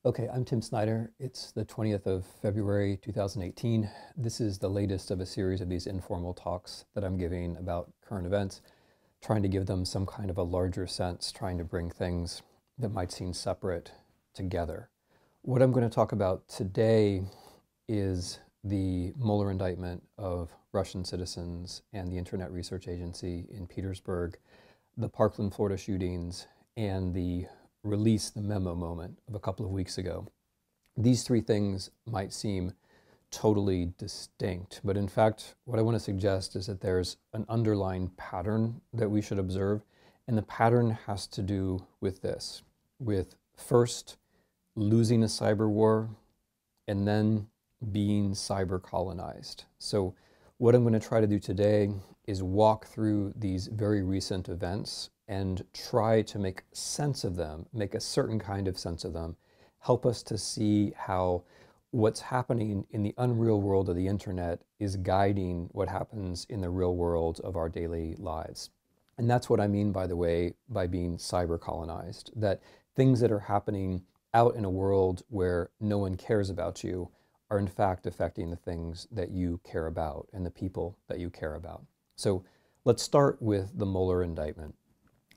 Okay, I'm Tim Snyder. It's the 20th of February, 2018. This is the latest of a series of these informal talks that I'm giving about current events, trying to give them some kind of a larger sense, trying to bring things that might seem separate together. What I'm going to talk about today is the Mueller indictment of Russian citizens and the Internet Research Agency in Petersburg, the Parkland, Florida shootings, and the release the memo moment of a couple of weeks ago. These three things might seem totally distinct, but in fact, what I want to suggest is that there's an underlying pattern that we should observe, and the pattern has to do with this, with first losing a cyber war and then being cyber colonized. So what I'm going to try to do today is walk through these very recent events and try to make sense of them, make a certain kind of sense of them, help us to see how what's happening in the unreal world of the internet is guiding what happens in the real world of our daily lives. And that's what I mean, by the way, by being cyber colonized, that things that are happening out in a world where no one cares about you are in fact affecting the things that you care about and the people that you care about. So let's start with the Mueller indictment.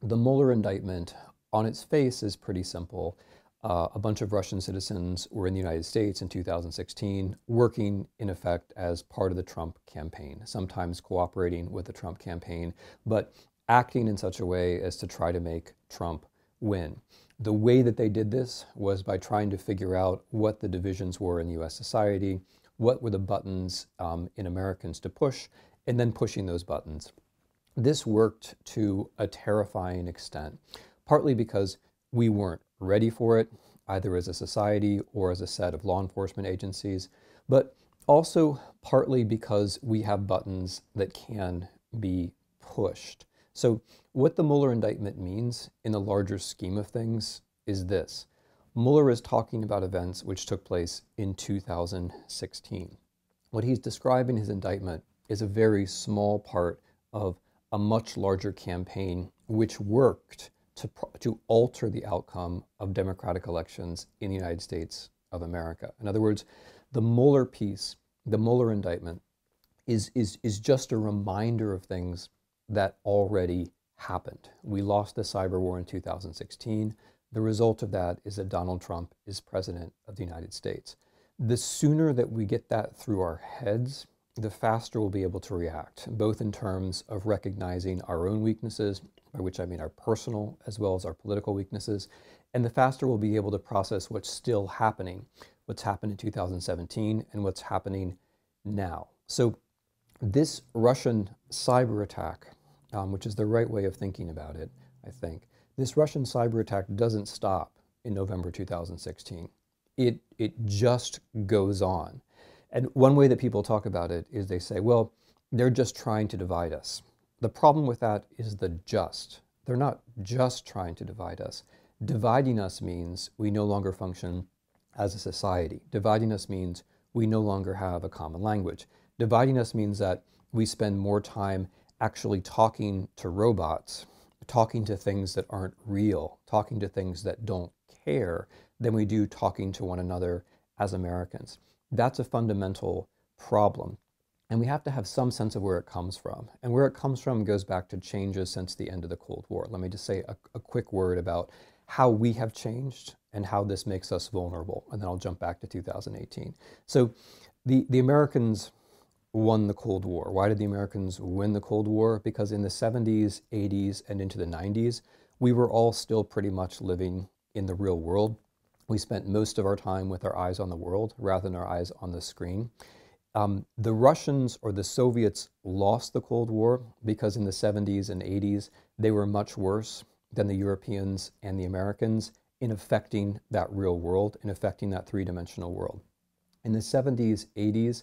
The Mueller indictment on its face is pretty simple. A bunch of Russian citizens were in the United States in 2016, working in effect as part of the Trump campaign, sometimes cooperating with the Trump campaign, but acting in such a way as to try to make Trump win. The way that they did this was by trying to figure out what the divisions were in US society, what were the buttons in Americans to push, and then pushing those buttons. This worked to a terrifying extent, partly because we weren't ready for it, either as a society or as a set of law enforcement agencies, but also partly because we have buttons that can be pushed. So what the Mueller indictment means in the larger scheme of things is this. Mueller is talking about events which took place in 2016. What he's describing in his indictment is a very small part of a much larger campaign which worked to alter the outcome of democratic elections in the United States of America. In other words, the Mueller piece, the Mueller indictment, is just a reminder of things that already happened. We lost the cyber war in 2016. The result of that is that Donald Trump is president of the United States. The sooner that we get that through our heads, the faster we'll be able to react, both in terms of recognizing our own weaknesses, by which I mean our personal as well as our political weaknesses, and the faster we'll be able to process what's still happening, what's happened in 2017 and what's happening now. So this Russian cyber attack, which is the right way of thinking about it, I think, this Russian cyber attack doesn't stop in November 2016. It just goes on. And one way that people talk about it is they say, well, they're just trying to divide us. The problem with that is the just. They're not just trying to divide us. Dividing us means we no longer function as a society. Dividing us means we no longer have a common language. Dividing us means that we spend more time actually talking to robots, talking to things that aren't real, talking to things that don't care, than we do talking to one another as Americans. That's a fundamental problem. And we have to have some sense of where it comes from. And where it comes from goes back to changes since the end of the Cold War. Let me just say a quick word about how we have changed and how this makes us vulnerable. And then I'll jump back to 2018. So the Americans won the Cold War. Why did the Americans win the Cold War? Because in the 70s, 80s, and into the 90s, we were all still pretty much living in the real world. We spent most of our time with our eyes on the world rather than our eyes on the screen. The Russians or the Soviets lost the Cold War because in the 70s and 80s, they were much worse than the Europeans and the Americans in affecting that real world, in affecting that three-dimensional world. In the 70s, 80s,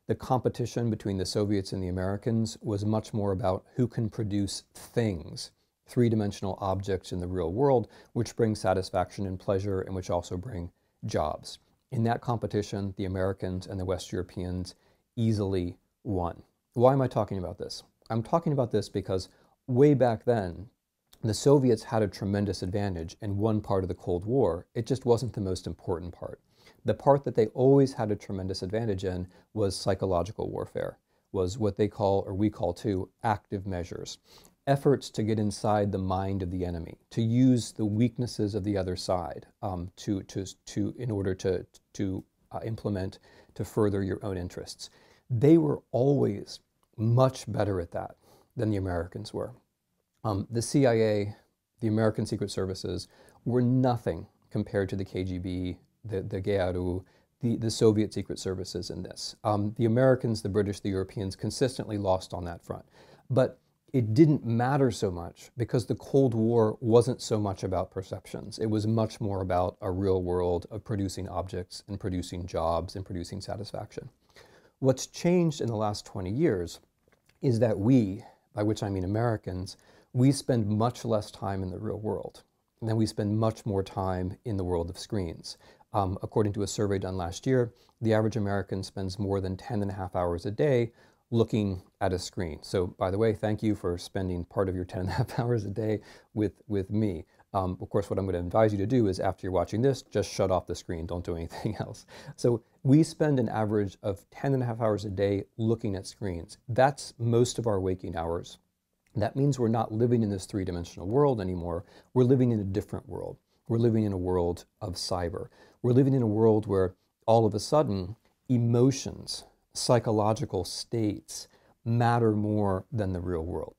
the competition between the Soviets and the Americans was much more about who can produce things, three-dimensional objects in the real world, which bring satisfaction and pleasure and which also bring jobs. In that competition, the Americans and the West Europeans easily won. Why am I talking about this? I'm talking about this because way back then, the Soviets had a tremendous advantage in one part of the Cold War. It just wasn't the most important part. The part that they always had a tremendous advantage in was psychological warfare, was what they call, or we call too, active measures. Efforts to get inside the mind of the enemy, to use the weaknesses of the other side in order to implement, to further your own interests. They were always much better at that than the Americans were. The CIA, the American Secret Services, were nothing compared to the KGB, the GRU, the Soviet Secret Services in this. The Americans, the British, the Europeans consistently lost on that front. But it didn't matter so much because the Cold War wasn't so much about perceptions. It was much more about a real world of producing objects and producing jobs and producing satisfaction. What's changed in the last 20 years is that we, by which I mean Americans, we spend much less time in the real world. And then we spend much more time in the world of screens. According to a survey done last year, the average American spends more than 10.5 hours a day looking at a screen. So by the way, thank you for spending part of your 10.5 hours a day with me. Of course, what I'm going to advise you to do is after you're watching this, just shut off the screen. Don't do anything else. So we spend an average of 10.5 hours a day looking at screens. That's most of our waking hours. That means we're not living in this three-dimensional world anymore. We're living in a different world. We're living in a world of cyber. We're living in a world where all of a sudden emotions, psychological states matter more than the real world.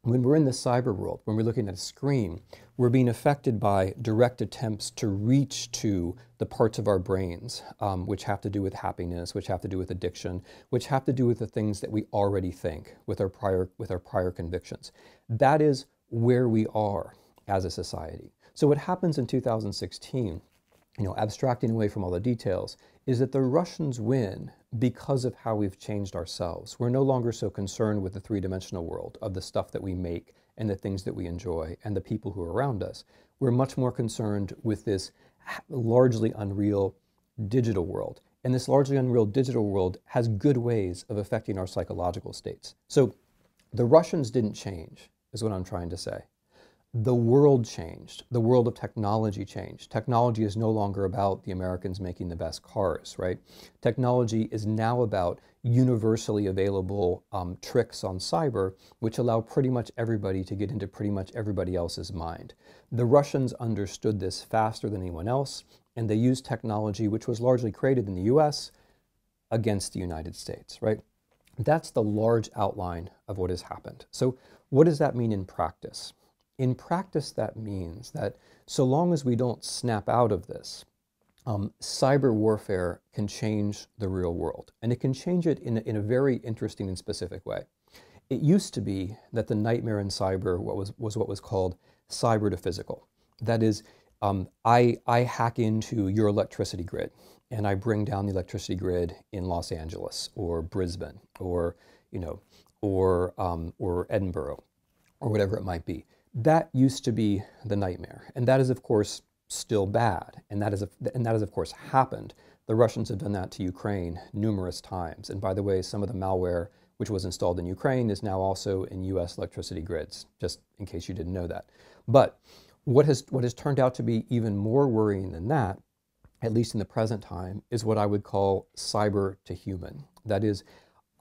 When we're in the cyber world, when we're looking at a screen, we're being affected by direct attempts to reach to the parts of our brains which have to do with happiness, which have to do with addiction, which have to do with the things that we already think, with our prior convictions. That is where we are as a society. So what happens in 2016, abstracting away from all the details, is that the Russians win because of how we've changed ourselves. We're no longer so concerned with the three-dimensional world of the stuff that we make and the things that we enjoy and the people who are around us. We're much more concerned with this largely unreal digital world. And this largely unreal digital world has good ways of affecting our psychological states. So the Russians didn't change, is what I'm trying to say. The world changed. The world of technology changed. Technology is no longer about the Americans making the best cars, right? Technology is now about universally available tricks on cyber, which allow pretty much everybody to get into pretty much everybody else's mind. The Russians understood this faster than anyone else, and they used technology, which was largely created in the US, against the United States, right? That's the large outline of what has happened. So what does that mean in practice? In practice, that means that so long as we don't snap out of this, cyber warfare can change the real world. And it can change it in a very interesting and specific way. It used to be that the nightmare in cyber was what was called cyber to physical. That is, I hack into your electricity grid, and I bring down the electricity grid in Los Angeles or Brisbane or Edinburgh or whatever it might be. That used to be the nightmare, and that is, of course, still bad, and that is, of course, happened. The Russians have done that to Ukraine numerous times, and by the way, some of the malware which was installed in Ukraine is now also in US electricity grids, just in case you didn't know that. But what has turned out to be even more worrying than that, at least in the present time, is what I would call cyber to human. That is,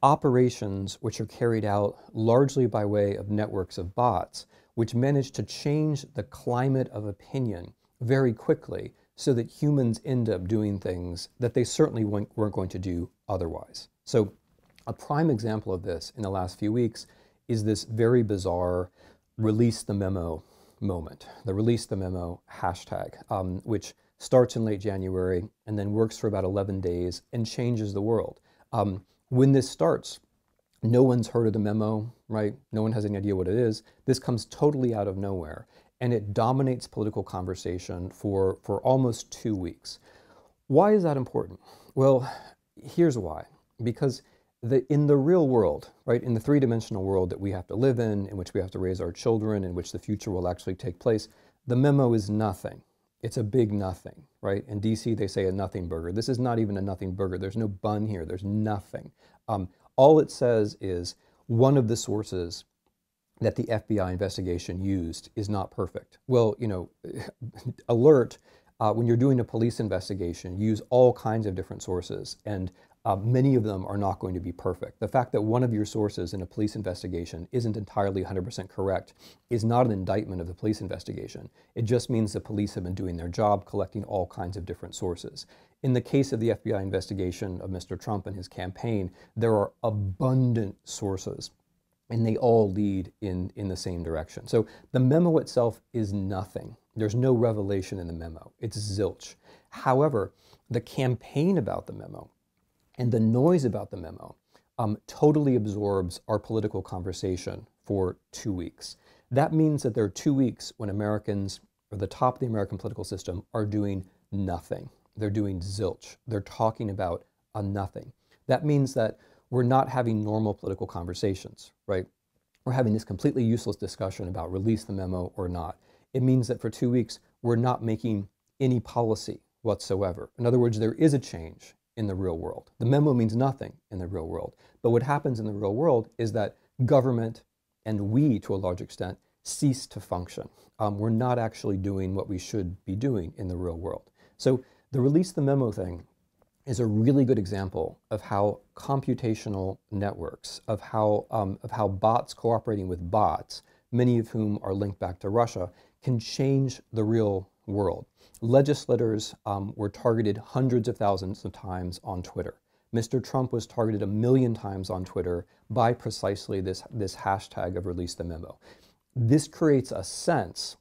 operations which are carried out largely by way of networks of bots, which manage to change the climate of opinion very quickly so that humans end up doing things that they certainly weren't going to do otherwise. So a prime example of this in the last few weeks is this very bizarre release the memo moment, the release the memo hashtag, which starts in late January and then works for about 11 days and changes the world. When this starts, no one's heard of the memo, right? No one has any idea what it is. This comes totally out of nowhere, and it dominates political conversation for almost 2 weeks. Why is that important? Well, here's why. Because in the real world, right, in the three-dimensional world that we have to live in which we have to raise our children, in which the future will actually take place, the memo is nothing. It's a big nothing, right? In DC, they say a nothing burger. This is not even a nothing burger. There's no bun here. There's nothing. All it says is one of the sources that the FBI investigation used is not perfect. Well, alert, when you're doing a police investigation, use all kinds of different sources, and many of them are not going to be perfect. The fact that one of your sources in a police investigation isn't entirely 100% correct is not an indictment of the police investigation. It just means the police have been doing their job, collecting all kinds of different sources. In the case of the FBI investigation of Mr. Trump and his campaign, there are abundant sources, and they all lead in the same direction. So the memo itself is nothing. There's no revelation in the memo. It's zilch. However, the campaign about the memo and the noise about the memo totally absorbs our political conversation for 2 weeks. That means that there are 2 weeks when Americans, or the top of the American political system, are doing nothing. They're doing zilch. They're talking about a nothing. That means that we're not having normal political conversations, right? We're having this completely useless discussion about release the memo or not. It means that for 2 weeks, we're not making any policy whatsoever. In other words, there is a change in the real world. The memo means nothing in the real world. But what happens in the real world is that government, and we to a large extent, cease to function. We're not actually doing what we should be doing in the real world. So the release the memo thing is a really good example of how computational networks, of how bots cooperating with bots, many of whom are linked back to Russia, can change the real world. Legislators were targeted hundreds of thousands of times on Twitter. Mr. Trump was targeted 1 million times on Twitter by precisely this hashtag of release the memo. This creates a sense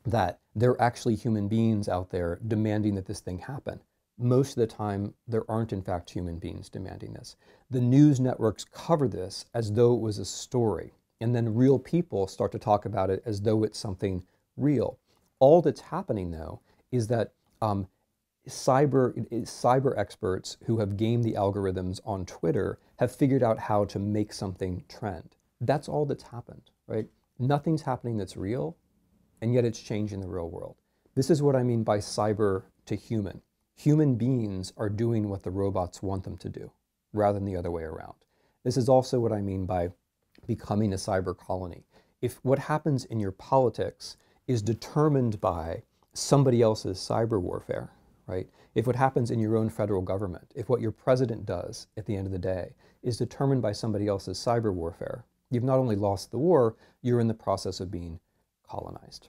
that there are actually human beings out there demanding that this thing happen. Most of the time, there aren't in fact human beings demanding this. The news networks cover this as though it was a story, and then real people start to talk about it as though it's something real. All that's happening, though, is that cyber experts who have gamed the algorithms on Twitter have figured out how to make something trend. That's all that's happened, right? Nothing's happening that's real, and yet it's changing the real world. This is what I mean by cyber to human. Human beings are doing what the robots want them to do, rather than the other way around. This is also what I mean by becoming a cyber colony. If what happens in your politics is determined by somebody else's cyber warfare, right? If what happens in your own federal government, if what your president does at the end of the day is determined by somebody else's cyber warfare, you've not only lost the war, you're in the process of being colonized.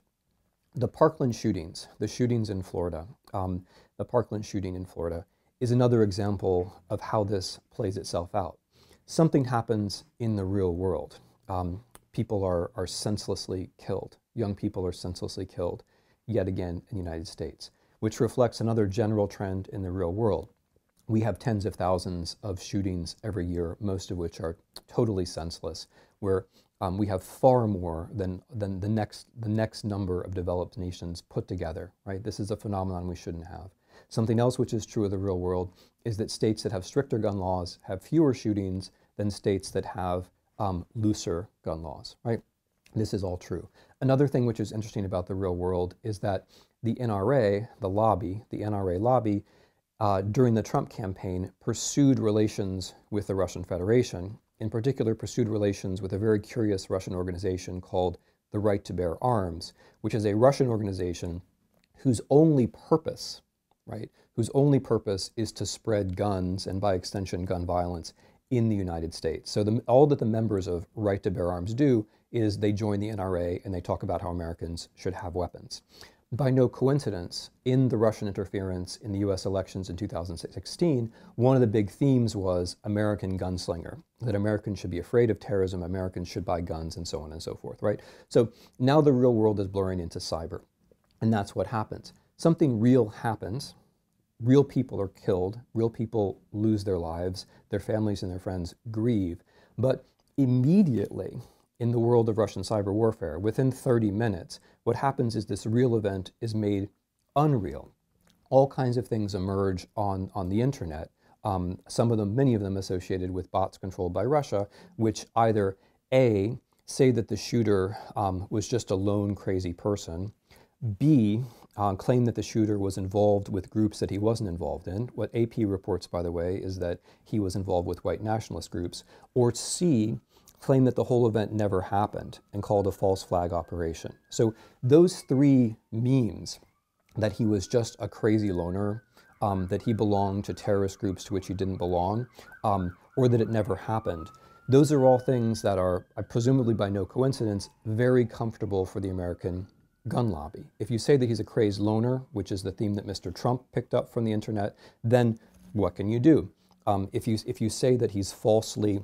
The Parkland shootings, the shootings in Florida, the Parkland shooting in Florida is another example of how this plays itself out. Something happens in the real world. People are senselessly killed. Young people are senselessly killed, yet again in the United States, which reflects another general trend in the real world. We have tens of thousands of shootings every year, most of which are totally senseless, where we have far more than the next number of developed nations put together, right? This is a phenomenon we shouldn't have. Something else which is true of the real world is that states that have stricter gun laws have fewer shootings than states that have looser gun laws, right? This is all true. Another thing which is interesting about the real world is that the NRA, the NRA lobby, during the Trump campaign, pursued relations with the Russian Federation, in particular pursued relations with a very curious Russian organization called the Right to Bear Arms, which is a Russian organization whose only purpose, right, whose only purpose is to spread guns, and by extension gun violence, in the United States. So all that the members of Right to Bear Arms do is they join the NRA and they talk about how Americans should have weapons. By no coincidence, in the Russian interference in the US elections in 2016, one of the big themes was American gunslinger, that Americans should be afraid of terrorism, Americans should buy guns, and so on and so forth, right? So now the real world is blurring into cyber, and that's what happens. Something real happens, real people are killed, real people lose their lives, their families and their friends grieve, but immediately, in the world of Russian cyber warfare, within 30 minutes, what happens is this real event is made unreal. All kinds of things emerge on the internet, some of them, many of them associated with bots controlled by Russia, which either A, say that the shooter was just a lone crazy person, B, claim that the shooter was involved with groups that he wasn't involved in. What AP reports, by the way, is that he was involved with white nationalist groups. Or C, claim that the whole event never happened, and call it a false flag operation. So those three memes, that he was just a crazy loner, that he belonged to terrorist groups to which he didn't belong, or that it never happened, those are all things that are, presumably by no coincidence, very comfortable for the American gun lobby. If you say that he's a crazed loner, which is the theme that Mr. Trump picked up from the internet, then what can you do? If you say that he's falsely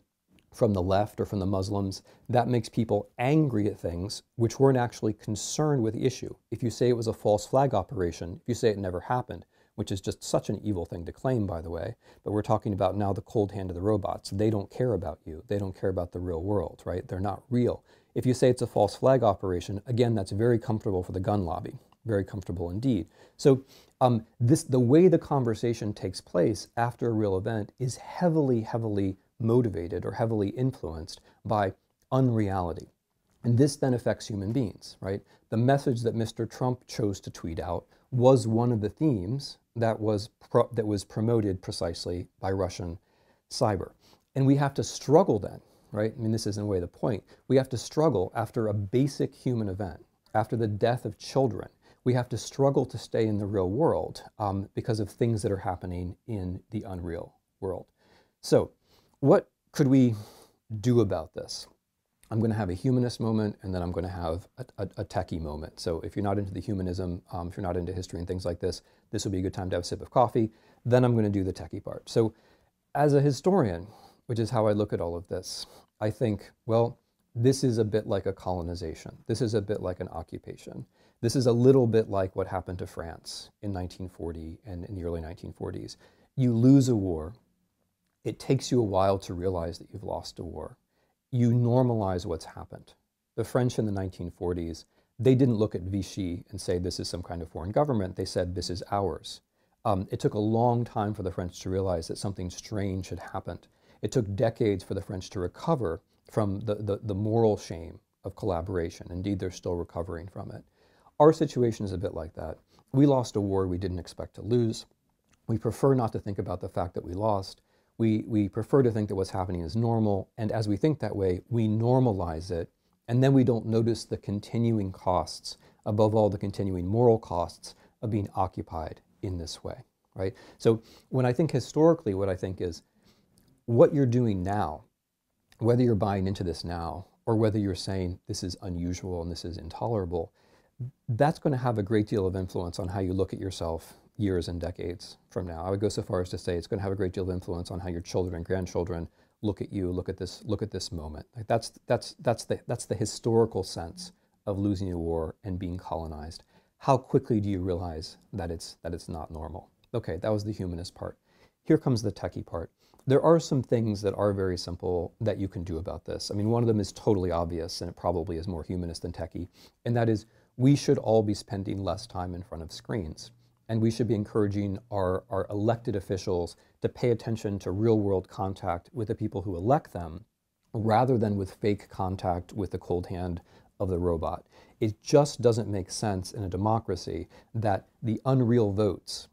from the left or from the Muslims, that makes people angry at things which weren't actually concerned with the issue. If you say it was a false flag operation, if you say it never happened, which is just such an evil thing to claim, by the way, but we're talking about now the cold hand of the robots. They don't care about you. They don't care about the real world, right? They're not real. If you say it's a false flag operation, again, that's very comfortable for the gun lobby, very comfortable indeed. So the way the conversation takes place after a real event is heavily, heavily motivated or heavily influenced by unreality. And this then affects human beings, right? The message that Mr. Trump chose to tweet out was one of the themes that was promoted precisely by Russian cyber. And we have to struggle then, right? I mean, this is in a way the point. We have to struggle after a basic human event, after the death of children. We have to struggle to stay in the real world because of things that are happening in the unreal world. So what could we do about this? I'm going to have a humanist moment, and then I'm going to have a techie moment. So if you're not into the humanism, if you're not into history and things like this will be a good time to have a sip of coffee. Then I'm going to do the techie part. So as a historian, which is how I look at all of this, I think, well, this is a bit like a colonization. This is a bit like an occupation. This is a little bit like what happened to France in 1940 and in the early 1940s. You lose a war. It takes you a while to realize that you've lost a war. You normalize what's happened. The French in the 1940s, they didn't look at Vichy and say this is some kind of foreign government. They said this is ours. It took a long time for the French to realize that something strange had happened. It took decades for the French to recover from the moral shame of collaboration. Indeed, they're still recovering from it. Our situation is a bit like that. We lost a war we didn't expect to lose. We prefer not to think about the fact that we lost. We prefer to think that what's happening is normal, and as we think that way, we normalize it, and then we don't notice the continuing costs, above all the continuing moral costs of being occupied in this way, right? So when I think historically, what I think is what you're doing now, whether you're buying into this now, or whether you're saying this is unusual and this is intolerable, that's going to have a great deal of influence on how you look at yourself years and decades from now. I would go so far as to say it's going to have a great deal of influence on how your children and grandchildren look at you, look at this moment. Like that's the historical sense of losing a war and being colonized. How quickly do you realize that it's not normal? Okay, that was the humanist part. Here comes the techie part. There are some things that are very simple that you can do about this. I mean, one of them is totally obvious, and it probably is more humanist than techie, and that is we should all be spending less time in front of screens. And we should be encouraging our elected officials to pay attention to real-world contact with the people who elect them, rather than with fake contact with the cold hand of the robot. It just doesn't make sense in a democracy that the unreal votes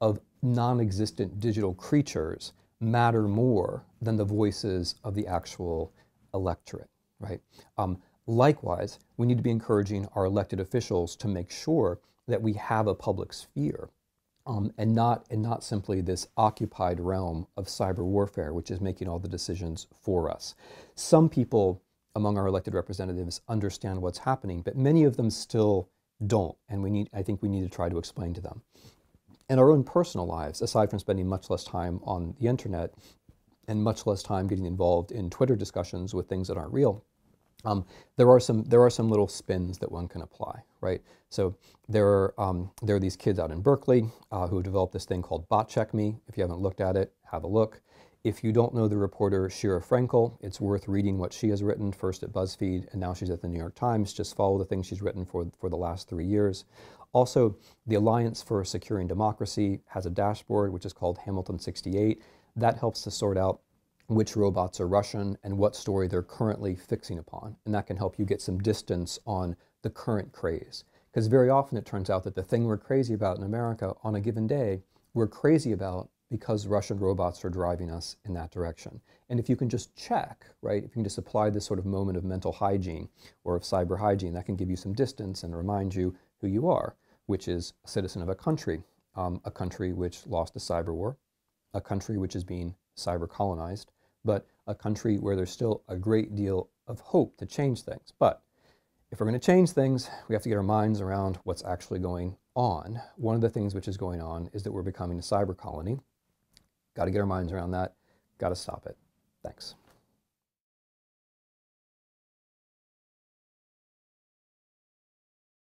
of non-existent digital creatures matter more than the voices of the actual electorate, right? Likewise, we need to be encouraging our elected officials to make sure that we have a public sphere and not simply this occupied realm of cyber warfare, which is making all the decisions for us. Some people among our elected representatives understand what's happening, but many of them still don't, and I think we need to try to explain to them. In our own personal lives, aside from spending much less time on the internet and much less time getting involved in Twitter discussions with things that aren't real, there are some little spins that one can apply, right? So there are these kids out in Berkeley who developed this thing called Botcheck Me. If you haven't looked at it, have a look. If you don't know the reporter Shira Frankel, it's worth reading what she has written, first at BuzzFeed, and now she's at the New York Times. Just follow the things she's written for the last 3 years. Also, the Alliance for Securing Democracy has a dashboard, which is called Hamilton 68. That helps to sort out which robots are Russian and what story they're currently fixing upon. And that can help you get some distance on the current craze. Because very often it turns out that the thing we're crazy about in America on a given day, we're crazy about because Russian robots are driving us in that direction. And if you can just check, right, if you can just apply this sort of moment of mental hygiene or of cyber hygiene, that can give you some distance and remind you who you are, which is a citizen of a country which lost a cyber war, a country which is being cyber colonized, but a country where there's still a great deal of hope to change things. But if we're going to change things, we have to get our minds around what's actually going on. One of the things which is going on is that we're becoming a cyber colony. Got to get our minds around that. Got to stop it. Thanks.